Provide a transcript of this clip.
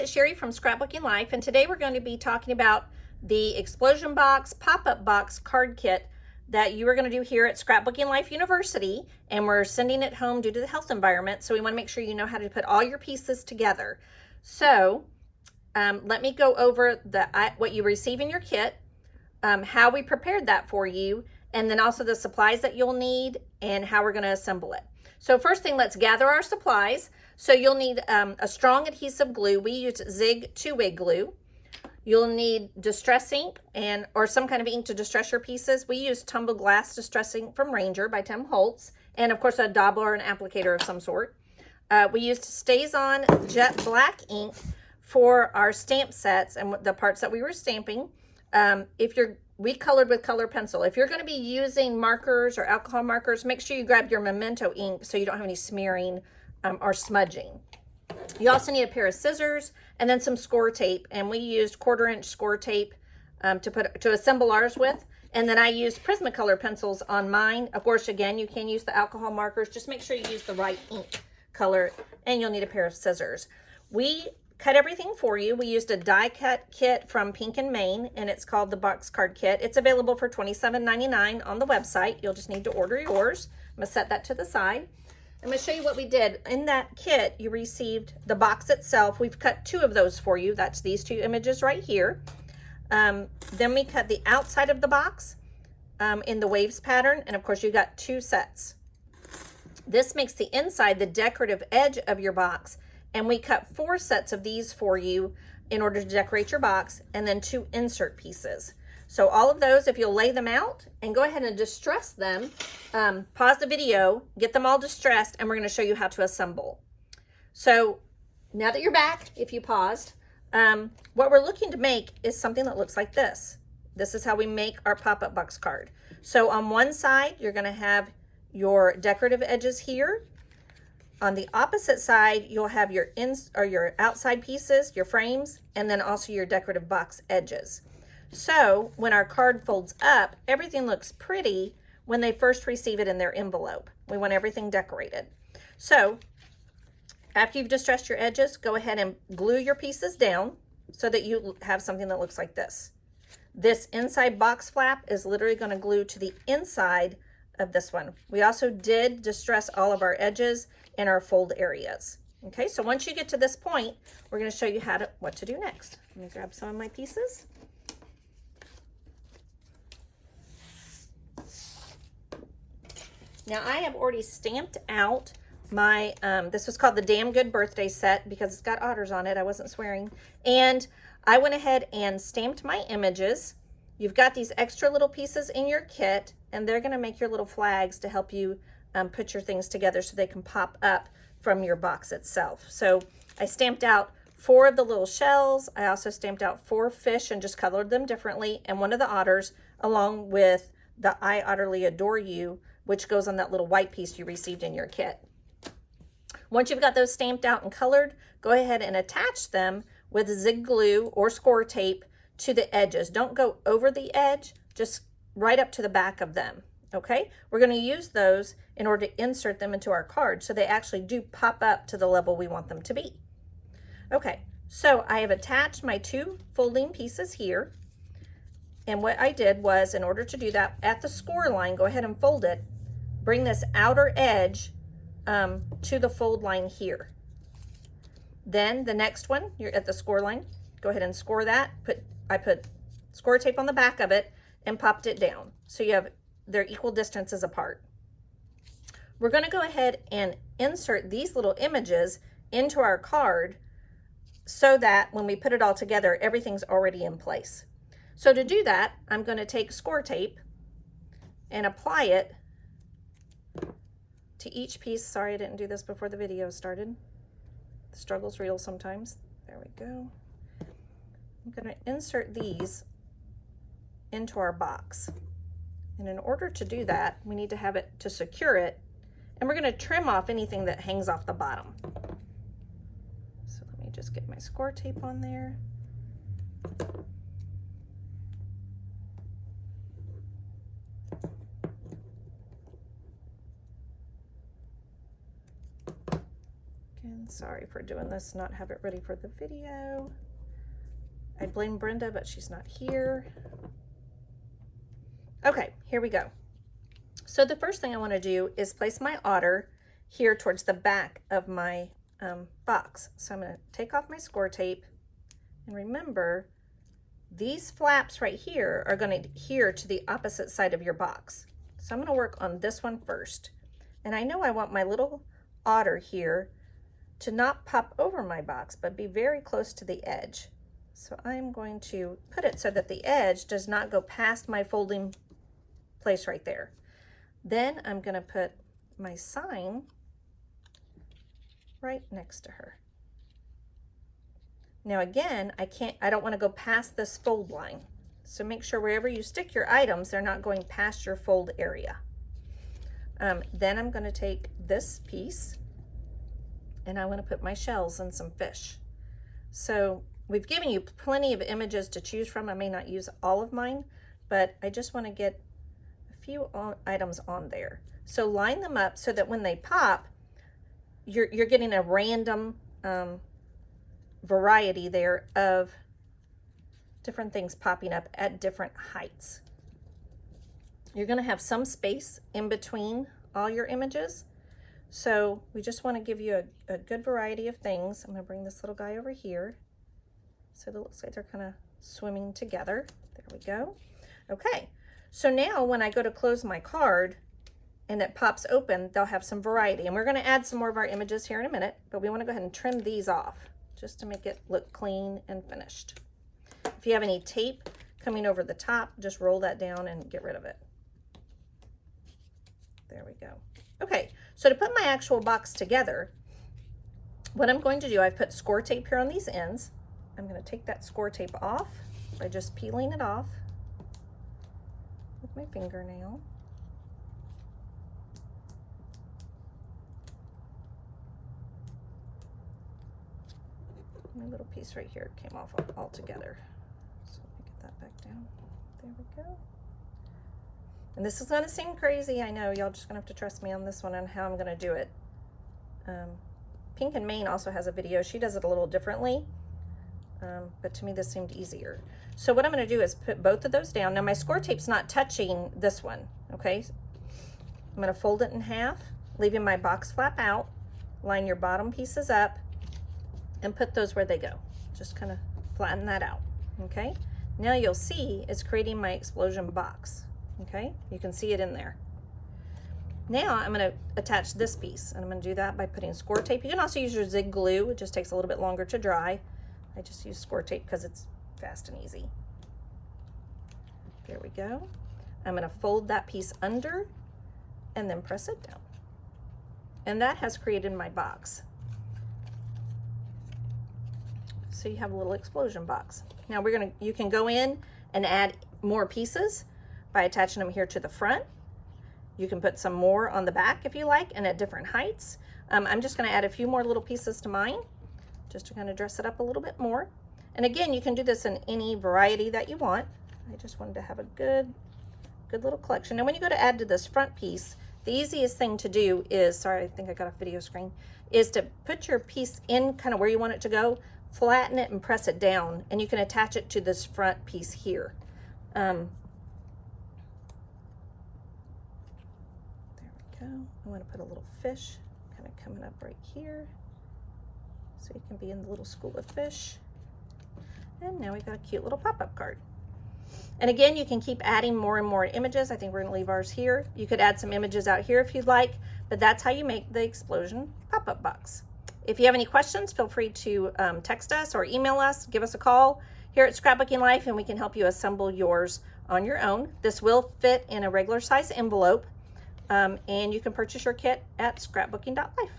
is Sherry from Scrapbooking.Life, and today we're going to be talking about the explosion box, pop-up box card kit that you are going to do here at Scrapbooking.Life University, and we're sending it home due to the health environment, so we want to make sure you know how to put all your pieces together. So let me go over what you receive in your kit, how we prepared that for you, and then also the supplies that you'll need and how we're going to assemble it. So first thing, let's gather our supplies. So you'll need a strong adhesive glue. We use Zig 2-way glue. You'll need distress ink or some kind of ink to distress your pieces. We use Tumbled Glass Distress Ink from Ranger by Tim Holtz, and of course a dauber or an applicator of some sort. We used Staz-On jet black ink for our stamp sets and the parts that we were stamping. We colored with color pencil. If you're going to be using markers or alcohol markers, make sure you grab your memento ink so you don't have any smearing or smudging. You also need a pair of scissors and then some score tape, and we used 1/4-inch score tape to assemble ours with. And then I used Prismacolor pencils on mine. Of course, again, you can use the alcohol markers. Just make sure you use the right ink color, and you'll need a pair of scissors. We cut everything for you. We used a die cut kit from Pink and Maine, and it's called the box card kit. It's available for $27.99 on the website. You'll just need to order yours. I'm gonna set that to the side. I'm gonna show you what we did. In that kit, you received the box itself. We've cut 2 of those for you. That's these 2 images right here. Then we cut the outside of the box in the waves pattern, and of course you got 2 sets. This makes the inside the decorative edge of your box, and we cut 4 sets of these for you in order to decorate your box, and then 2 insert pieces. So all of those, if you'll lay them out and go ahead and distress them, pause the video, get them all distressed, and we're going to show you how to assemble. So now that you're back, if you paused, what we're looking to make is something that looks like this. This is how we make our pop-up box card. So on one side, you're going to have your decorative edges here. On the opposite side, you'll have your outside pieces, your frames, and then also your decorative box edges. So when our card folds up, everything looks pretty when they first receive it in their envelope. We want everything decorated. So after you've distressed your edges, go ahead and glue your pieces down so that you have something that looks like this. This inside box flap is literally going to glue to the inside of this one. We also did distress all of our edges in our fold areas. Okay, so once you get to this point, we're going to show you what to do next. Let me grab some of my pieces. Now I have already stamped out my, this was called the Damn Good Birthday Set because it's got otters on it. I wasn't swearing. And I went ahead and stamped my images. You've got these extra little pieces in your kit, and they're going to make your little flags to help you put your things together so they can pop up from your box itself. So I stamped out 4 of the little shells. I also stamped out 4 fish and just colored them differently, and 1 of the otters, along with the I Utterly Adore You, which goes on that little white piece you received in your kit. Once you've got those stamped out and colored, go ahead and attach them with Zig glue or score tape to the edges. Don't go over the edge, just right up to the back of them. Okay, we're going to use those in order to insert them into our card so they actually do pop up to the level we want them to be. Okay, so I have attached my 2 folding pieces here, and what I did was, in order to do that, at the score line, go ahead and fold it, bring this outer edge to the fold line here. Then the next one, you're at the score line, go ahead and score that. I put score tape on the back of it and popped it down. So you have, they're equal distances apart. We're going to go ahead and insert these little images into our card so that when we put it all together, everything's already in place. So to do that, I'm going to take score tape and apply it to each piece. Sorry, I didn't do this before the video started. The struggle's real sometimes. There we go. I'm going to insert these into our box. And in order to do that, we need to have it to secure it. And we're going to trim off anything that hangs off the bottom. So let me just get my score tape on there. Again, Sorry for doing this, not have it ready for the video. I blame Brenda, but she's not here. Okay, here we go. So the first thing I want to do is place my otter here towards the back of my box. So I'm going to take off my score tape, and remember, these flaps right here are going to adhere to the opposite side of your box. So I'm going to work on this one first. And I know I want my little otter here to not pop over my box, but be very close to the edge. So I'm going to put it so that the edge does not go past my folding place right there. Then I'm going to put my sign right next to her. Now again, I don't want to go past this fold line. So make sure wherever you stick your items, they're not going past your fold area. Then I'm going to take this piece and I want to put my shells and some fish. So we've given you plenty of images to choose from. I may not use all of mine, but I just want to get a few items on there. So line them up so that when they pop, you're getting a random variety there of different things popping up at different heights. You're going to have some space in between all your images. So we just want to give you a good variety of things. I'm going to bring this little guy over here so that it looks like they're kind of swimming together. There we go. Okay, so now when I go to close my card and it pops open, they'll have some variety. And we're going to add some more of our images here in a minute, but we want to go ahead and trim these off just to make it look clean and finished. If you have any tape coming over the top, just roll that down and get rid of it. There we go. Okay, so to put my actual box together, what I'm going to do, I've put score tape here on these ends. I'm going to take that score tape off by just peeling it off with my fingernail. My little piece right here came off all together. So let me get that back down. There we go. And this is going to seem crazy. I know y'all just going to have to trust me on this one and how I'm going to do it. Pink and Maine also has a video. She does it a little differently. But to me, this seemed easier. So what I'm going to do is put both of those down. Now my score tape's not touching this one. Okay. I'm going to fold it in half, leaving my box flap out. Line your bottom pieces up and put those where they go. Just kind of flatten that out. Okay. Now you'll see it's creating my explosion box. Okay, you can see it in there. Now I'm going to attach this piece, and I'm going to do that by putting score tape. You can also use your zig glue. It just takes a little bit longer to dry. I just use score tape because it's fast and easy. There we go. I'm going to fold that piece under and then press it down. And that has created my box. So you have a little explosion box. Now you can go in and add more pieces by attaching them here to the front. You can put some more on the back if you like and at different heights. I'm just going to add a few more little pieces to mine just to kind of dress it up a little bit more. And again, you can do this in any variety that you want. I just wanted to have a good little collection. Now when you go to add to this front piece, the easiest thing to do is, sorry, I think I got a video screen, is to put your piece in kind of where you want it to go, flatten it and press it down, and you can attach it to this front piece here. Go. I want to put a little fish kind of coming up right here so you can be in the little school of fish. And now we got a cute little pop-up card. And again, you can keep adding more and more images. I think we're going to leave ours here. You could add some images out here if you'd like, but that's how you make the explosion pop-up box. If you have any questions, feel free to text us or email us, give us a call here at Scrapbooking.Life, and we can help you assemble yours on your own. This will fit in a regular size envelope. And you can purchase your kit at Scrapbooking.Life.